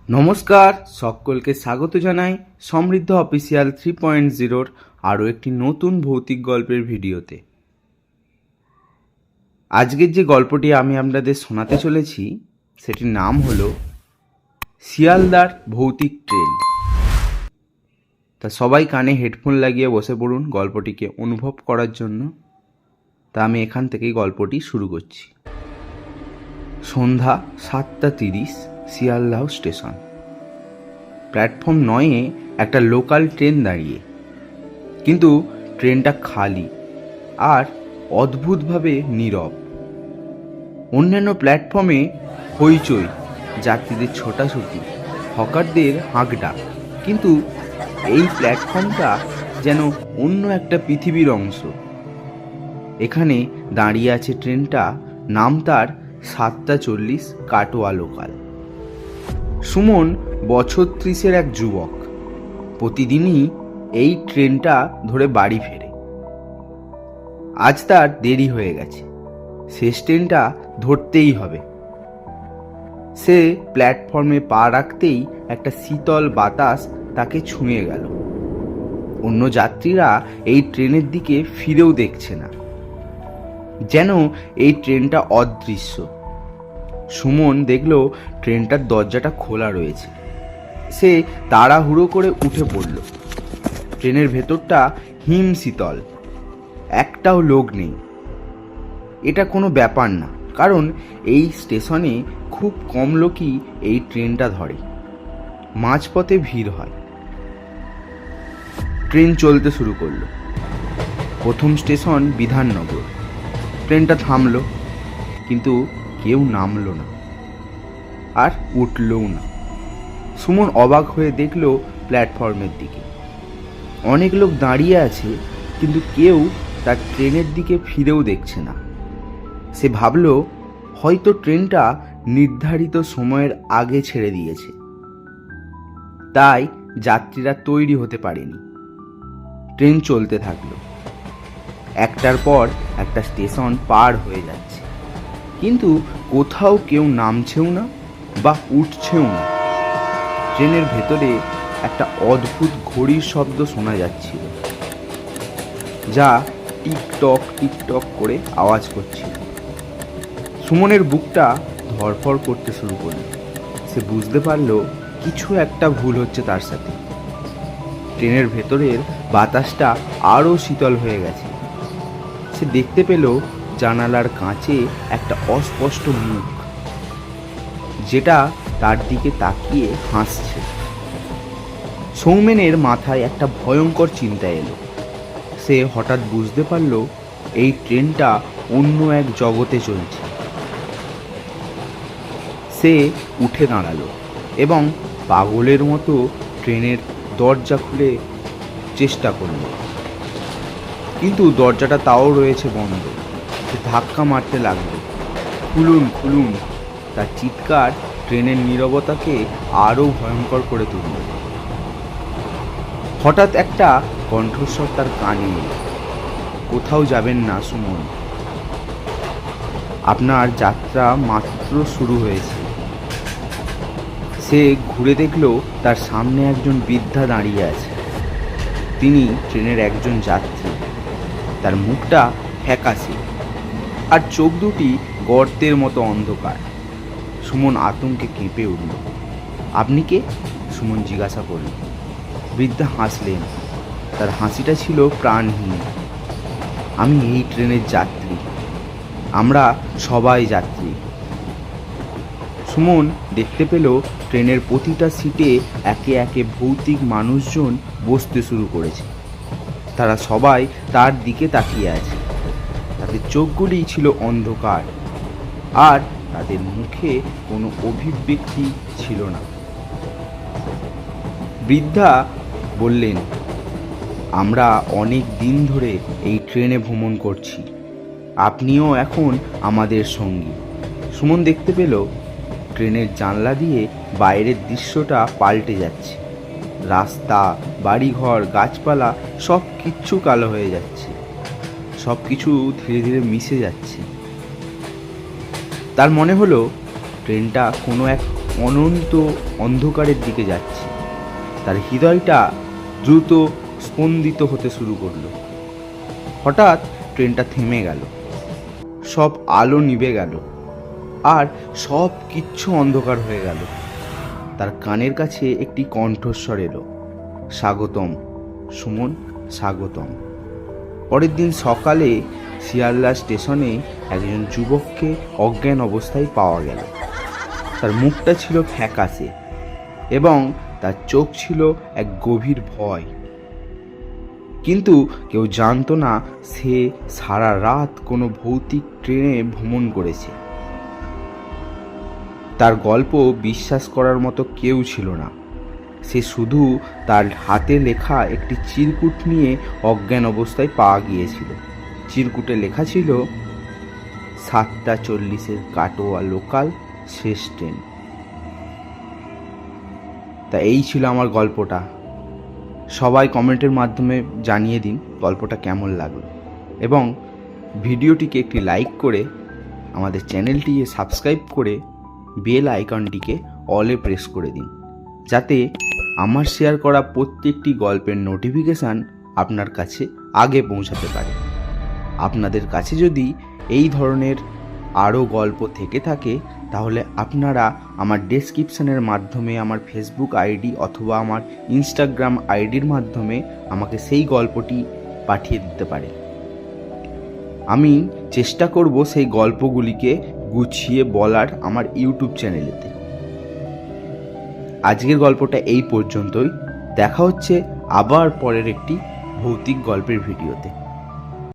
নমস্কার, সকলকে স্বাগত জানাই সমৃদ্ধ অফিসিয়াল 3.0 আরও একটি নতুন ভৌতিক গল্পের ভিডিওতে। আজকের যে গল্পটি আমি আপনাদের শোনাতে চলেছি সেটির নাম হলো শিয়ালদার ভৌতিক ট্রেন। তা সবাই কানে হেডফোন লাগিয়ে বসে পড়ুন গল্পটিকে অনুভব করার জন্য। তা আমি এখান থেকেই গল্পটি শুরু করছি। সন্ধ্যা 7:30, শিয়ালদাহ স্টেশন। প্ল্যাটফর্ম 9-এ একটা লোকাল ট্রেন দাঁড়িয়ে, কিন্তু ট্রেনটা খালি আর অদ্ভুতভাবে নীরব। অন্যান্য প্ল্যাটফর্মে হইচই, যাত্রীদের ছোটাছুটি, হকারদের হাঁকডাক, কিন্তু এই প্ল্যাটফর্মটা যেন অন্য একটা পৃথিবীর অংশ। এখানে দাঁড়িয়ে আছে ট্রেনটা, নাম তার 7:40 কাটোয়া লোকাল। সুমন বছর 30-এর এক যুবক। প্রতিদিনই এই ট্রেনটা ধরে বাড়ি ফেরে। আজ তার দেরি হয়ে গেছে, শেষ ট্রেনটা ধরতেই হবে। সে প্ল্যাটফর্মে পা রাখতেই একটা শীতল বাতাস তাকে ছুঁয়ে গেল। অন্য যাত্রীরা এই ট্রেনের দিকে ফিরেও দেখছে না, যেন এই ট্রেনটা অদৃশ্য। সুমন দেখল ট্রেনটার দরজাটা খোলা রয়েছে। সে তাড়াহুড়ো করে উঠে পড়ল। ট্রেনের ভেতরটা হিম শীতল, একটাও লোক নেই। এটা কোনো ব্যাপার না, কারণ এই স্টেশনে খুব কম লোকই এই ট্রেনটা ধরে। মাঝপথে ভিড় হয়। ট্রেন চলতে শুরু করলো। প্রথম স্টেশন বিধাননগর। ট্রেনটা থামলো, কিন্তু কেউ নামলো না আর উঠলও না। সুমন অবাক হয়ে দেখল প্ল্যাটফর্মের দিকে। অনেক লোক দাঁড়িয়ে আছে, কিন্তু কেউ তার ট্রেনের দিকে ফিরেও দেখছে না। সে ভাবল হয়তো ট্রেনটা নির্ধারিত সময়ের আগে ছেড়ে দিয়েছে, তাই যাত্রীরা তৈরি হতে পারেনি। ট্রেন চলতে থাকলো। একটার পর একটা স্টেশন পার হয়ে যাচ্ছে, কিন্তু কোথাও কেউ নামছেও না বা উঠছেও না। ট্রেনের ভেতরে একটা অদ্ভুত ঘড়ির শব্দ শোনা যাচ্ছিল, যা টিকটক টিকটক করে আওয়াজ করছিল। সুমনের বুকটা ধড়ফড় করতে শুরু করল। সে বুঝতে পারল কিছু একটা ভুল হচ্ছে তার সাথে। ট্রেনের ভেতরের বাতাসটা আরও শীতল হয়ে গেছে। সে দেখতে পেল জানালার কাঁচে একটা অস্পষ্ট মুখ, যেটা তার দিকে তাকিয়ে হাসছে। সৌমেনের মাথায় একটা ভয়ঙ্কর চিন্তা এলো। সে হঠাৎ বুঝতে পারল এই ট্রেনটা অন্য এক জগতে চলছে। সে উঠে দাঁড়ালো এবং পাগলের মতো ট্রেনের দরজা খুলে চেষ্টা করল, কিন্তু দরজাটা তাও রয়েছে বন্ধ। সে ধাক্কা মারতে লাগলো, খুলুন খুলুন। তার চিৎকার ট্রেনের নীরবতাকে আরও ভয়ঙ্কর করে তুলল। হঠাৎ একটা কণ্ঠস্বর তার কানে এলো, কোথাও যাবেন না সুমন, আপনার যাত্রা মাত্র শুরু হয়েছে। সে ঘুরে দেখল তার সামনে একজন বৃদ্ধা দাঁড়িয়ে আছে। তিনি ট্রেনের একজন যাত্রী। তার মুখটা ফ্যাকাশে আর চোখ দুটি গর্তের মতো অন্ধকার। সুমন আতঙ্কে কেঁপে উঠল। আপনি কে? সুমন জিজ্ঞাসা করল। বৃদ্ধা হাসলেন। তার হাসিটা ছিল প্রাণহীন। আমি এই ট্রেনের যাত্রী, আমরা সবাই যাত্রী। সুমন দেখতে পেল ট্রেনের প্রতিটা সিটে একে একে ভৌতিক মানুষজন বসতে শুরু করেছে। তারা সবাই তার দিকে তাকিয়ে আছে। তাদের চোখগুলি ছিল অন্ধকার আর তাদের মুখে কোনো অভিব্যক্তি ছিল না। বৃদ্ধা বললেন, আমরা অনেক দিন ধরে এই ট্রেনে ভ্রমণ করছি, আপনিও এখন আমাদের সঙ্গী। সুমন দেখতে পেল ট্রেনের জানলা দিয়ে বাইরের দৃশ্যটা পাল্টে যাচ্ছে। রাস্তা, বাড়িঘর, গাছপালা সব কিচ্ছু কালো হয়ে যাচ্ছে। সব কিছু ধীরে ধীরে মিশে যাচ্ছে। তার মনে হলো ট্রেনটা কোনো এক অনন্ত অন্ধকারের দিকে যাচ্ছে। তার হৃদয়টা দ্রুত স্পন্দিত হতে শুরু করলো। হঠাৎ ট্রেনটা থেমে গেল, সব আলো নিভে গেল, আর সব কিচ্ছু অন্ধকার হয়ে গেল। তার কানের কাছে একটি কণ্ঠস্বর এলো, স্বাগতম সুমন, স্বাগতম। পরের দিন সকালে শিয়ালদা স্টেশনে একজন যুবককে অজ্ঞান অবস্থায় পাওয়া গেল। তার মুখটা ছিল ফ্যাকাশে এবং তার চোখ ছিল এক গভীর ভয়। কিন্তু কেউ জানতো না সে সারা রাত কোনো ভৌতিক ট্রেনে ভ্রমণ করেছে। তার গল্প বিশ্বাস করার মতো কেউ ছিল না। সে শুধু তার হাতে লেখা একটি চিরকুট নিয়ে অজ্ঞান অবস্থায় পাওয়া গিয়েছিল। চিরকুটে লেখা ছিল 7:40 কাটোয়া লোকাল, শেষ ট্রেন। তা এই ছিল আমার গল্পটা। সবাই কমেন্টের মাধ্যমে জানিয়ে দিন গল্পটা কেমন লাগলো, এবং ভিডিওটিকে একটি লাইক করে আমাদের চ্যানেলটিকে সাবস্ক্রাইব করে বেল আইকনটিকে অলে প্রেস করে দিন, যাতে আমার শেয়ার করা প্রত্যেকটি গল্পের নোটিফিকেশান আপনার কাছে আগে পৌঁছাতে পারে। আপনাদের কাছে যদি এই ধরনের আরও গল্প থেকে থাকে তাহলে আপনারা আমার ডেসক্রিপশনের মাধ্যমে, আমার ফেসবুক আইডি অথবা আমার ইনস্টাগ্রাম আইডির মাধ্যমে আমাকে সেই গল্পটি পাঠিয়ে দিতে পারেন। আমি চেষ্টা করব সেই গল্পগুলিকে গুছিয়ে বলার আমার ইউটিউব চ্যানেলেতে। আজকের গল্পটা এই পর্যন্তই। দেখা হচ্ছে আবার পরের একটি ভৌতিক গল্পের ভিডিওতে।